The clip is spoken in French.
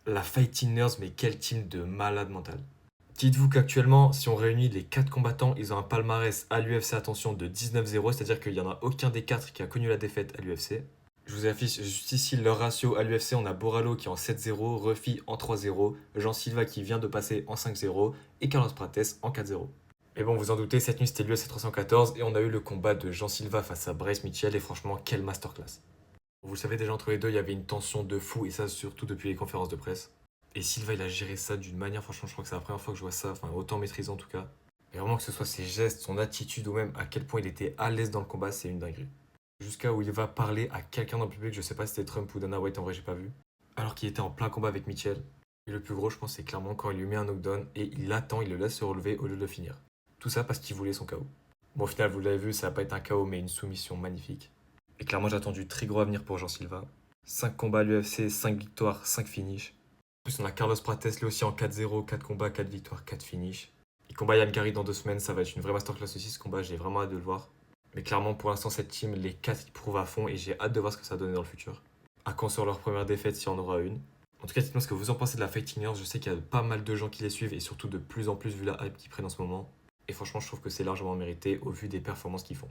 La Fighting Nerds, mais quel team de malade mental. Dites-vous qu'actuellement, si on réunit les 4 combattants, ils ont un palmarès à l'UFC, attention, de 19-0, c'est-à-dire qu'il n'y en a aucun des 4 qui a connu la défaite à l'UFC. Je vous affiche juste ici leur ratio à l'UFC. On a Boralo qui est en 7-0, Ruffy en 3-0, Jean Silva qui vient de passer en 5-0 et Carlos Prates en 4-0. Mais bon, vous en doutez, cette nuit c'était l'UFC 314 et on a eu le combat de Jean Silva face à Bryce Mitchell et franchement, quelle masterclass. Vous le savez déjà, entre les deux, il y avait une tension de fou et ça surtout depuis les conférences de presse. Et Silva, il a géré ça d'une manière, franchement, je crois que c'est la première fois que je vois ça, enfin autant maîtrisé en tout cas. Et vraiment que ce soit ses gestes, son attitude ou même à quel point il était à l'aise dans le combat, c'est une dinguerie. Jusqu'à où il va parler à quelqu'un dans le public, je sais pas si c'était Trump ou Dana White, en vrai j'ai pas vu. Alors qu'il était en plein combat avec Mitchell. Et le plus gros, je pense, c'est clairement quand il lui met un knockdown et il attend, il le laisse se relever au lieu de le finir. Tout ça parce qu'il voulait son KO. Bon, au final, vous l'avez vu, ça n'a pas été un KO, mais une soumission magnifique. Et clairement, j'ai attendu très gros avenir pour Jean Silva. 5 combats à l'UFC, 5 victoires, 5 finishes. En plus, on a Carlos Prates, lui aussi en 4-0, 4 combats, 4 victoires, 4 finishes. Il combat Yann Gary dans 2 semaines, ça va être une vraie masterclass aussi ce combat, j'ai vraiment hâte de le voir. Mais clairement, pour l'instant, cette team, les 4 ils prouvent à fond et j'ai hâte de voir ce que ça va donner dans le futur. À quand sur leur première défaite, s'il y en aura une. En tout cas, dites-moi ce que vous en pensez de la Fighting Nerds. Je sais qu'il y a pas mal de gens qui les suivent et surtout de plus en plus vu la hype qu'ils prennent en ce moment. Et franchement, je trouve que c'est largement mérité au vu des performances qu'ils font.